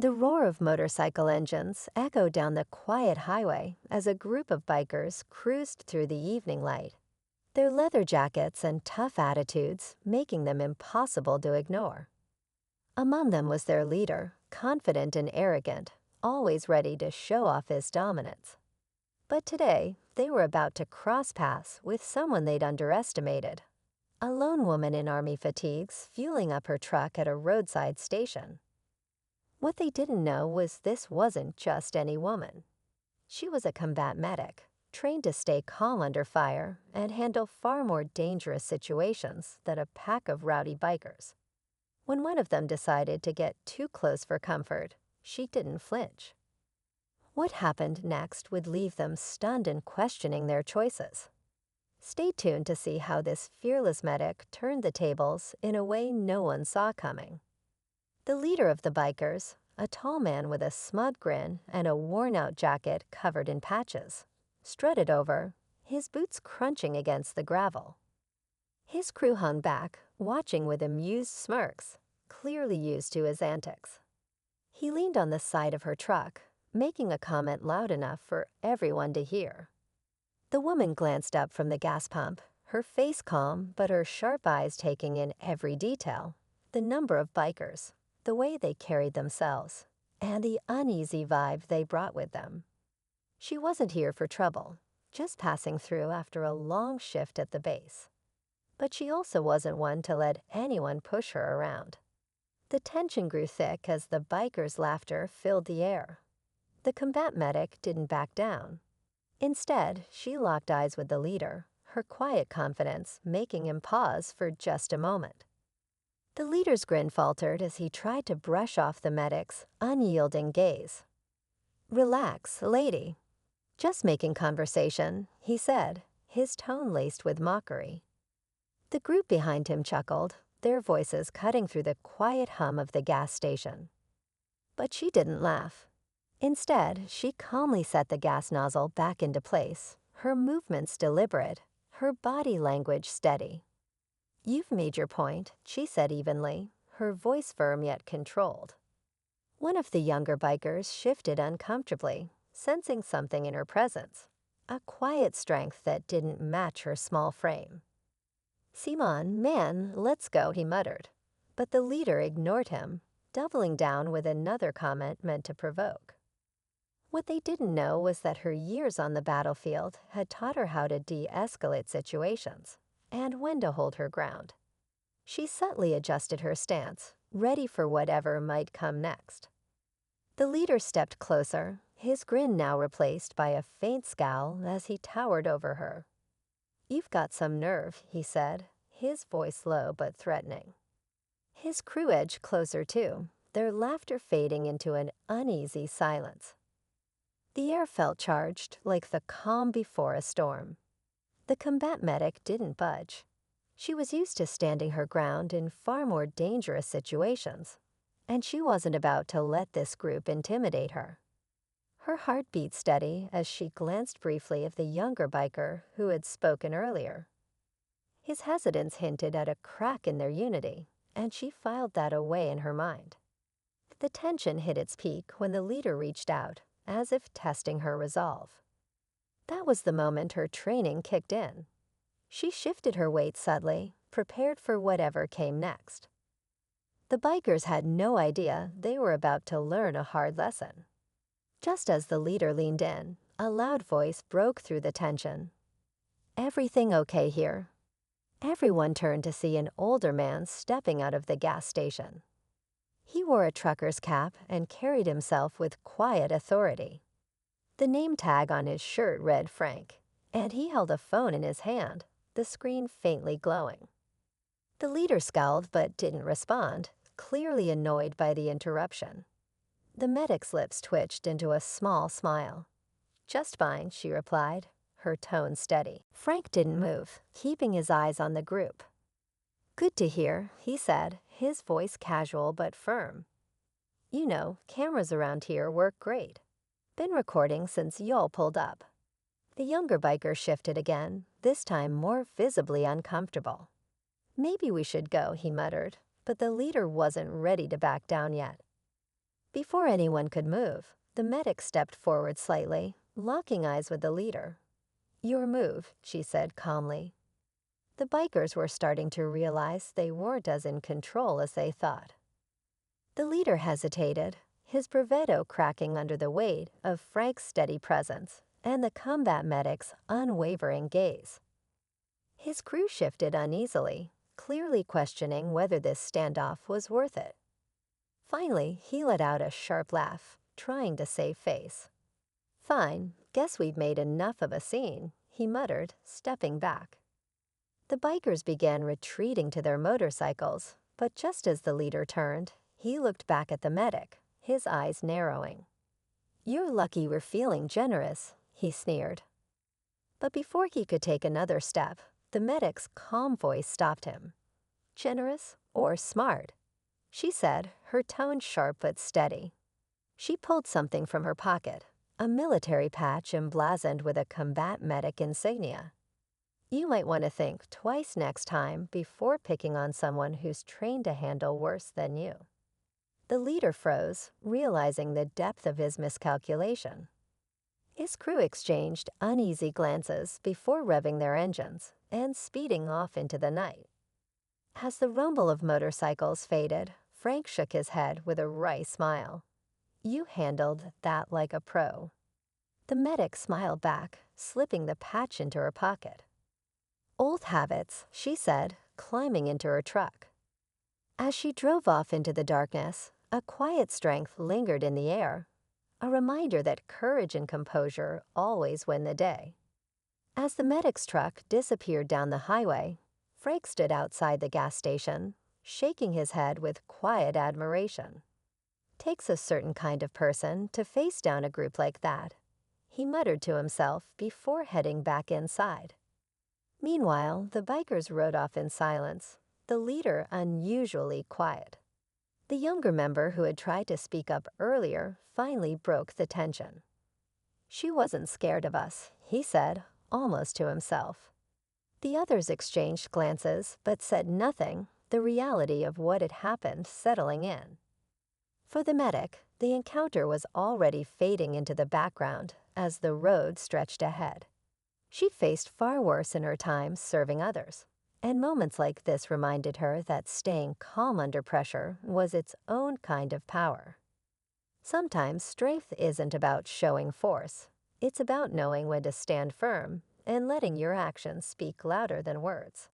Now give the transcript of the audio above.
The roar of motorcycle engines echoed down the quiet highway as a group of bikers cruised through the evening light, their leather jackets and tough attitudes making them impossible to ignore. Among them was their leader, confident and arrogant, always ready to show off his dominance. But today, they were about to cross paths with someone they'd underestimated. A lone woman in army fatigues fueling up her truck at a roadside station. What they didn't know was this wasn't just any woman. She was a combat medic, trained to stay calm under fire and handle far more dangerous situations than a pack of rowdy bikers. When one of them decided to get too close for comfort, she didn't flinch. What happened next would leave them stunned and questioning their choices. Stay tuned to see how this fearless medic turned the tables in a way no one saw coming. The leader of the bikers, a tall man with a smug grin and a worn-out jacket covered in patches, strutted over, his boots crunching against the gravel. His crew hung back, watching with amused smirks, clearly used to his antics. He leaned on the side of her truck, making a comment loud enough for everyone to hear. The woman glanced up from the gas pump, her face calm but her sharp eyes taking in every detail, the number of bikers, the way they carried themselves, and the uneasy vibe they brought with them. She wasn't here for trouble, just passing through after a long shift at the base. But she also wasn't one to let anyone push her around. The tension grew thick as the bikers' laughter filled the air. The combat medic didn't back down. Instead, she locked eyes with the leader, her quiet confidence making him pause for just a moment. The leader's grin faltered as he tried to brush off the medic's unyielding gaze. "Relax, lady." "Just making conversation," he said, his tone laced with mockery. The group behind him chuckled, their voices cutting through the quiet hum of the gas station. But she didn't laugh. Instead, she calmly set the gas nozzle back into place, her movements deliberate, her body language steady. "You've made your point," she said evenly, her voice firm yet controlled. One of the younger bikers shifted uncomfortably, sensing something in her presence, a quiet strength that didn't match her small frame. "Simon, man, let's go," he muttered. But the leader ignored him, doubling down with another comment meant to provoke. What they didn't know was that her years on the battlefield had taught her how to de-escalate situations and when to hold her ground. She subtly adjusted her stance, ready for whatever might come next. The leader stepped closer, his grin now replaced by a faint scowl as he towered over her. "You've got some nerve," he said, his voice low but threatening. His crew edged closer too, their laughter fading into an uneasy silence. The air felt charged, like the calm before a storm. The combat medic didn't budge. She was used to standing her ground in far more dangerous situations, and she wasn't about to let this group intimidate her. Her heart beat steady as she glanced briefly at the younger biker who had spoken earlier. His hesitance hinted at a crack in their unity, and she filed that away in her mind. The tension hit its peak when the leader reached out, as if testing her resolve. That was the moment her training kicked in. She shifted her weight subtly, prepared for whatever came next. The bikers had no idea they were about to learn a hard lesson. Just as the leader leaned in, a loud voice broke through the tension. "Everything okay here?" Everyone turned to see an older man stepping out of the gas station. He wore a trucker's cap and carried himself with quiet authority. The name tag on his shirt read Frank, and he held a phone in his hand, the screen faintly glowing. The leader scowled but didn't respond, clearly annoyed by the interruption. The medic's lips twitched into a small smile. "Just fine," she replied, her tone steady. Frank didn't move, keeping his eyes on the group. "Good to hear," he said, his voice casual but firm. "You know, cameras around here work great. Been recording since y'all pulled up." The younger biker shifted again, this time more visibly uncomfortable. "Maybe we should go," he muttered, but the leader wasn't ready to back down yet. Before anyone could move, the medic stepped forward slightly, locking eyes with the leader. "Your move," she said calmly. The bikers were starting to realize they weren't as in control as they thought. The leader hesitated, his bravado cracking under the weight of Frank's steady presence and the combat medic's unwavering gaze. His crew shifted uneasily, clearly questioning whether this standoff was worth it. Finally, he let out a sharp laugh, trying to save face. "Fine, guess we've made enough of a scene," he muttered, stepping back. The bikers began retreating to their motorcycles, but just as the leader turned, he looked back at the medic, his eyes narrowing. "You're lucky we're feeling generous," he sneered. But before he could take another step, the medic's calm voice stopped him. "Generous or smart?" she said, her tone sharp but steady. She pulled something from her pocket, a military patch emblazoned with a combat medic insignia. "You might want to think twice next time before picking on someone who's trained to handle worse than you." The leader froze, realizing the depth of his miscalculation. His crew exchanged uneasy glances before revving their engines and speeding off into the night. As the rumble of motorcycles faded, Frank shook his head with a wry smile. "You handled that like a pro." The medic smiled back, slipping the patch into her pocket. "Old habits," she said, climbing into her truck. As she drove off into the darkness, a quiet strength lingered in the air, a reminder that courage and composure always win the day. As the medic's truck disappeared down the highway, Frank stood outside the gas station, shaking his head with quiet admiration. "Takes a certain kind of person to face down a group like that," he muttered to himself before heading back inside. Meanwhile, the bikers rode off in silence, the leader unusually quiet. The younger member who had tried to speak up earlier finally broke the tension. "She wasn't scared of us," he said, almost to himself. The others exchanged glances but said nothing, the reality of what had happened settling in. For the medic, the encounter was already fading into the background as the road stretched ahead. She'd faced far worse in her time serving others, and moments like this reminded her that staying calm under pressure was its own kind of power. Sometimes strength isn't about showing force. It's about knowing when to stand firm and letting your actions speak louder than words.